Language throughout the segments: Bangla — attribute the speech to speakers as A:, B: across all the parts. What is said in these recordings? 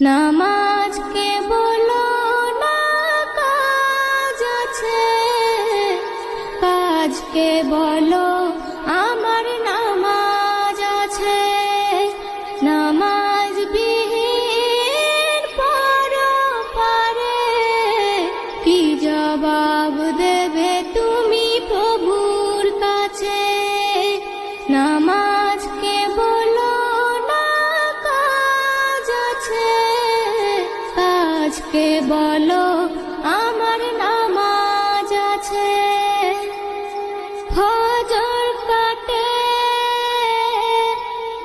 A: নামাজকে বলো না কাজ আছে, কাজকে বলো আমার নামাজ আছে। নামাজ বিহীন পরপারে কি জবাব দেবে তুমি প্রভুর কাছে? নামাজকে বলো না কাজ আছে, কাজকে বলো আমার নামাজ আছে। ফজর কাটে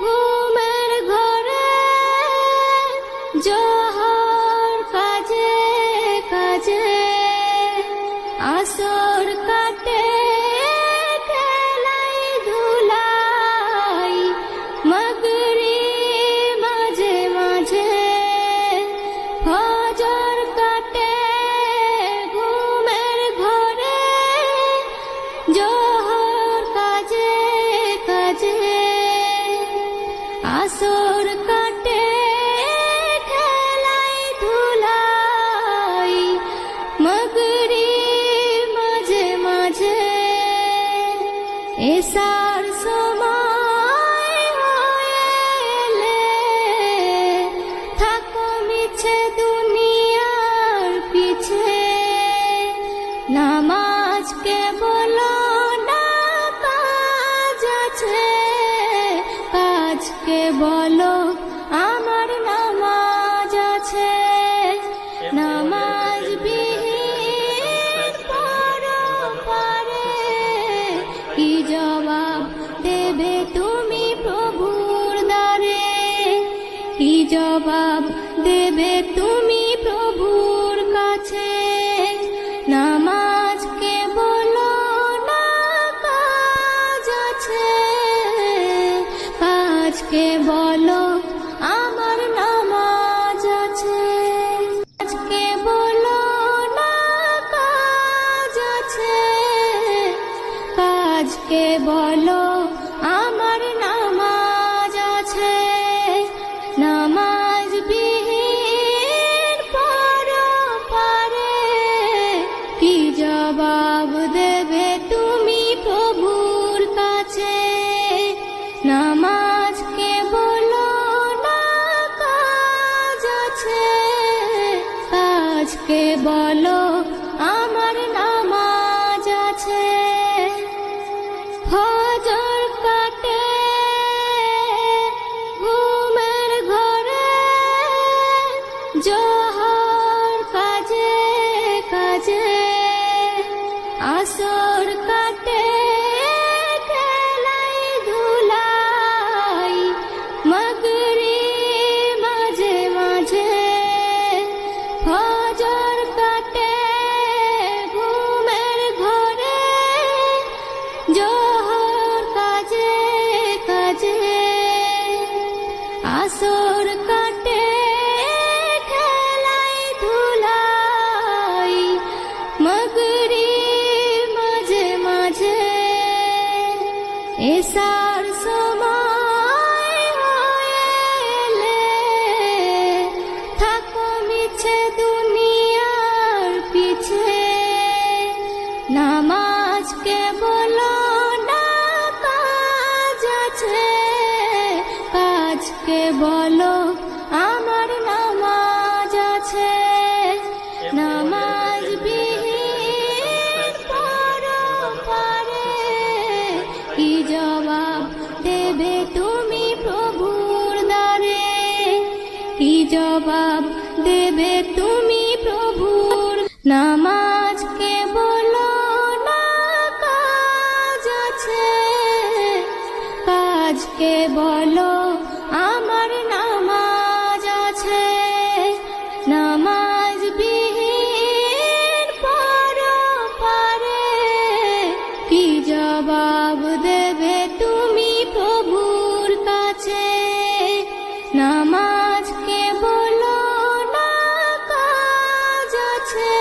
A: ঘুমের ঘরে, জোহর কাজে কাজে, আসর কাটে খেলাই ধুলাই, মাগরিব মাঝে মাঝে। ফজর কাটে ঘুমের ঘরে, জোহর কাজে কাজে, আসর কাটে খেলাই ধুলাই, মাগরিব মাঝে মাঝে। এসার সময় হয়ে এলে থাকো মিছে দুনিয়ার পিছে। নামাজকে বলো না কাজ আছে, কাজকে বলো আমার নামাজ আছে। নামাজ বিহীন পরপারে কি জবাব দেবে তুমি প্রভুর দ্বারে? কি জবাব দেবে তুমি প্রভুর কাছে? নামাজকে বলো না কাজ আছে, কাজকে বলো আমার নামাজ আছে। কাজকে বলো না কাজ আছে, কাজকে বলো আমার নামাজ আছে। নামাজ বিহীন পরপারে কি জবাব দেবে তুমি প্রভুর কাছে? নামাজকে বলো না কাজ আছে, কাজকে বলো আমার নামাজ আছে। ফজর কাটে ঘুমের ঘরে, জোহর কাজে কাজে, আসর কাটে খেলাই ধুলাই, মাগরিব মাঝে মাঝে। ফজর কাটে ঘুমের ঘরে, জোহর কাজে কাজে, আসর কাটে খেলাই ধুলাই, মাগরিব মাঝে মাঝে। এসার সময় হয়ে এলে থাকো মিছে দুনিয়ার পিছে। নামাজকে বলো না কাজ আছে, কাজকে বলো আমার নামাজ আছে। নামাজ বিহীন পরপারে কি জবাব দেবে তুমি প্রভুর দ্বারে? কি জবাব দেবে তুমি প্রভুর? নামাজকে বলো না কাজ আছে, কাজকে বলো আমার নামাজ আছে। নামাজ বিহীন পরপারে কি জবাব দেবে তুমি প্রভুর কাছে? নামাজকে বলো না কাজ আছে,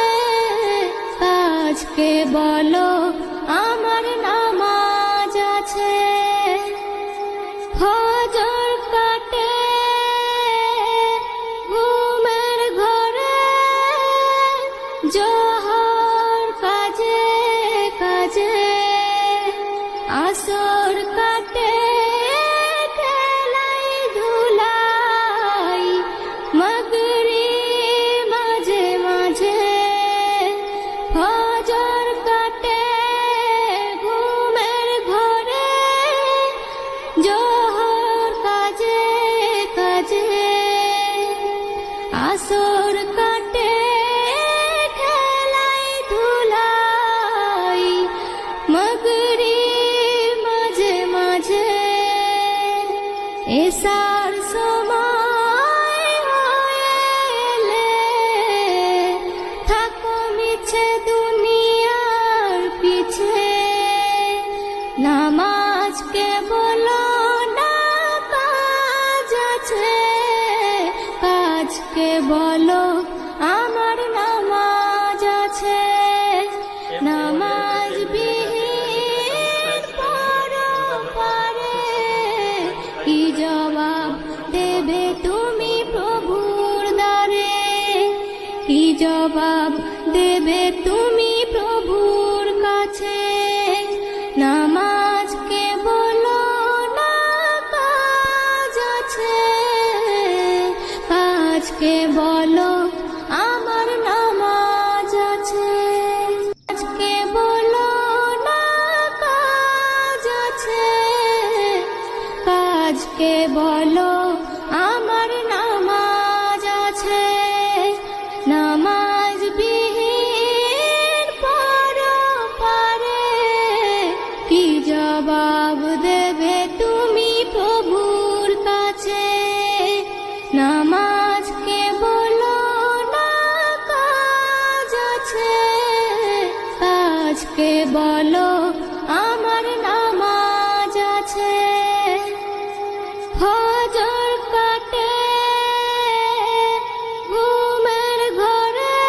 A: কাজকে বলো আমার নামাজ আছে। ফজর কাটে আসর কাটে খেলাই ধুলাই মগরি মাঝে মাঝে এসার সময় হয়ে এলে থাকো মিছে দুনিয়ার পিছে নামাজকে বলো না কাজ আছে কাজকে বলো আমার নামাজ আছে নামাজ বিহীন পরপারে কি জবাব দেবে তুমি প্রভুর দ্বারে কি জবাব দেবে তুমি প্রভুর কাছে নামাজকে বলো না কাজ আছে কাজকে বলো আমার নামাজ আছে কাজকে বলো না কাজ আছে কাজকে বলো আমার নামাজ আছে নামাজ বিহীন পরপারে কি জবাব দেবে তুমি প্রভুর কাছে নামাজকে বলো না কাজ আছে কাজকে বলো আমার নামাজ আছে ফজর কাটে ঘুমের ঘরে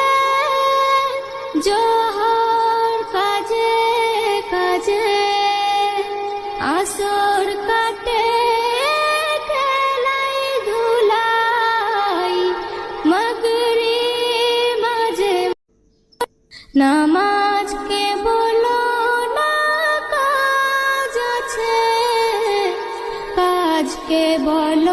A: জোহর কাজে কাজে আসর কাটে খেলাই ধুলাই মগরি মাঝে নামাজকে বলো না কাজ আছে কাজকে বলো